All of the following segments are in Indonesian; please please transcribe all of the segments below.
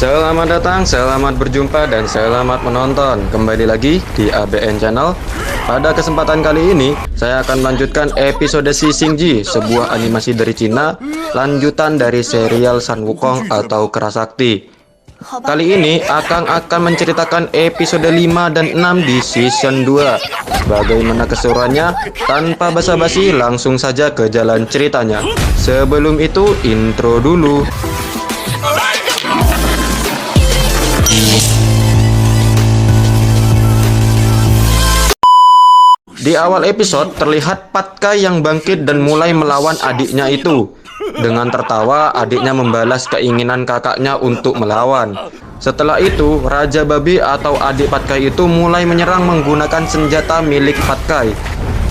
Selamat datang, selamat berjumpa, dan selamat menonton. Kembali lagi di ABN Channel. Pada kesempatan kali ini, saya akan melanjutkan episode Shishingji, sebuah animasi dari Cina, lanjutan dari serial Sun Wukong atau Kerasakti. Kali ini, Akang akan menceritakan episode 5 dan 6 di season 2. Bagaimana keseruannya? Tanpa basa-basi, langsung saja ke jalan ceritanya. Sebelum itu, intro dulu. Di awal episode, terlihat Pat Kai yang bangkit dan mulai melawan adiknya itu. Dengan tertawa, adiknya membalas keinginan kakaknya untuk melawan. Setelah itu, Raja Babi atau adik Pat Kai itu mulai menyerang menggunakan senjata milik Pat Kai.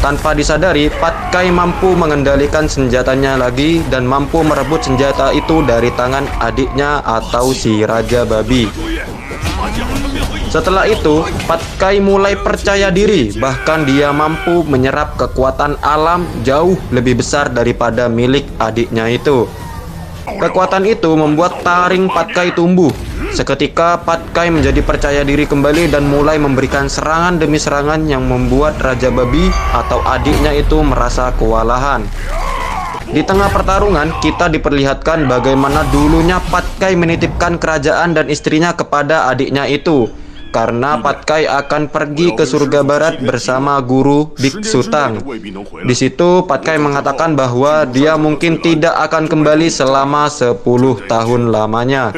Tanpa disadari, Pat Kai mampu mengendalikan senjatanya lagi dan mampu merebut senjata itu dari tangan adiknya atau si Raja Babi. Setelah itu, Pat Kai mulai percaya diri, bahkan dia mampu menyerap kekuatan alam jauh lebih besar daripada milik adiknya itu. Kekuatan itu membuat taring Pat Kai tumbuh. Seketika Pat Kai menjadi percaya diri kembali dan mulai memberikan serangan demi serangan yang membuat Raja Babi atau adiknya itu merasa kewalahan. Di tengah pertarungan, kita diperlihatkan bagaimana dulunya Pat Kai menitipkan kerajaan dan istrinya kepada adiknya itu. Karena Pat Kai akan pergi ke surga barat bersama guru Biksu Tang. Di situ Pat Kai mengatakan bahwa dia mungkin tidak akan kembali selama 10 tahun lamanya.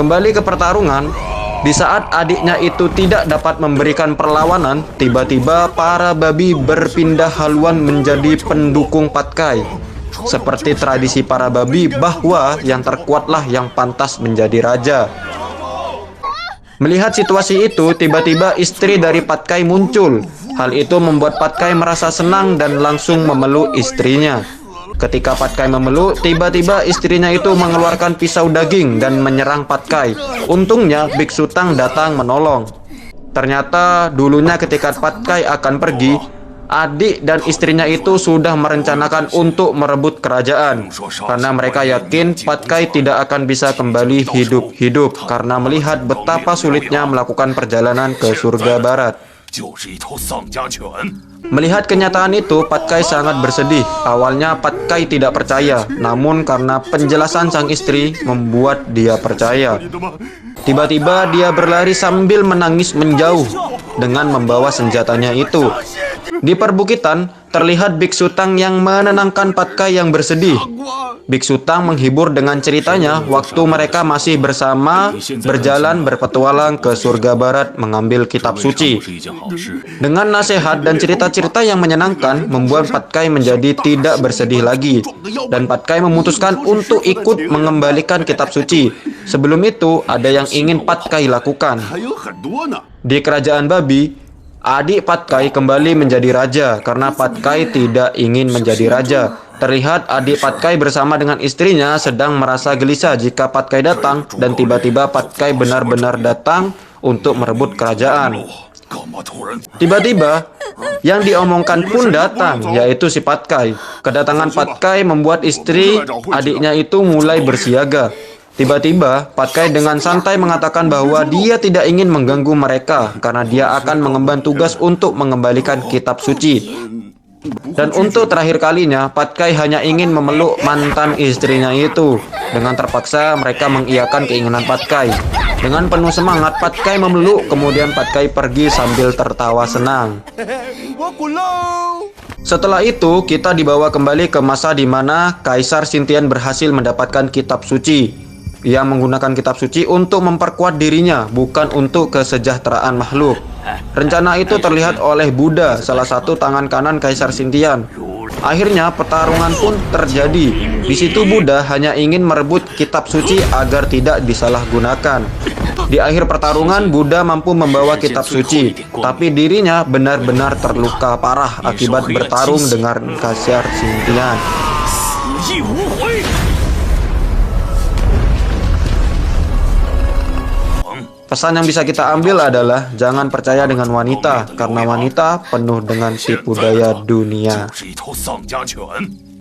Kembali ke pertarungan, di saat adiknya itu tidak dapat memberikan perlawanan, tiba-tiba para babi berpindah haluan menjadi pendukung Pat Kai. Seperti tradisi para babi bahwa yang terkuatlah yang pantas menjadi raja. Melihat situasi itu, tiba-tiba istri dari Pat Kai muncul. Hal itu membuat Pat Kai merasa senang dan langsung memeluk istrinya. Ketika Pat Kai memeluk, tiba-tiba istrinya itu mengeluarkan pisau daging dan menyerang Pat Kai. Untungnya Biksu Tang datang menolong. Ternyata dulunya ketika Pat Kai akan pergi, adik dan istrinya itu sudah merencanakan untuk merebut kerajaan. Karena mereka yakin Pat Kai tidak akan bisa kembali hidup-hidup karena melihat betapa sulitnya melakukan perjalanan ke surga barat. Melihat kenyataan itu, Pat Kai sangat bersedih. Awalnya Pat Kai tidak percaya, namun karena penjelasan sang istri membuat dia percaya. Tiba-tiba dia berlari sambil menangis menjauh dengan membawa senjatanya itu. Di perbukitan, terlihat Biksu Tang yang menenangkan Pat Kai yang bersedih. Biksu Tang menghibur dengan ceritanya waktu mereka masih bersama berjalan berpetualang ke surga barat mengambil kitab suci. Dengan nasihat dan cerita-cerita yang menyenangkan, membuat Pat Kai menjadi tidak bersedih lagi. Dan Pat Kai memutuskan untuk ikut mengembalikan kitab suci. Sebelum itu, ada yang ingin Pat Kai lakukan. Di kerajaan babi, adik Pat Kai kembali menjadi raja karena Pat Kai tidak ingin menjadi raja. Terlihat adik Pat Kai bersama dengan istrinya sedang merasa gelisah jika Pat Kai datang, dan tiba-tiba Pat Kai benar-benar datang untuk merebut kerajaan. Tiba-tiba yang diomongkan pun datang, yaitu si Pat Kai. Kedatangan Pat Kai membuat istri adiknya itu mulai bersiaga. Tiba-tiba Pat Kai dengan santai mengatakan bahwa dia tidak ingin mengganggu mereka karena dia akan mengemban tugas untuk mengembalikan kitab suci. Dan untuk terakhir kalinya, Pat Kai hanya ingin memeluk mantan istrinya itu. Dengan terpaksa mereka mengiyakan keinginan Pat Kai. Dengan penuh semangat, Pat Kai memeluk, kemudian Pat Kai pergi sambil tertawa senang. Setelah itu, kita dibawa kembali ke masa di mana Kaisar Xintian berhasil mendapatkan kitab suci. Ia menggunakan kitab suci untuk memperkuat dirinya, bukan untuk kesejahteraan makhluk. Rencana itu terlihat oleh Buddha, salah satu tangan kanan Kaisar Xintian. Akhirnya pertarungan pun terjadi. Di situ Buddha hanya ingin merebut kitab suci agar tidak disalahgunakan. Di akhir pertarungan, Buddha mampu membawa kitab suci, tapi dirinya benar-benar terluka parah akibat bertarung dengan Kaisar Xintian. Pesan yang bisa kita ambil adalah jangan percaya dengan wanita, karena wanita penuh dengan tipu daya dunia.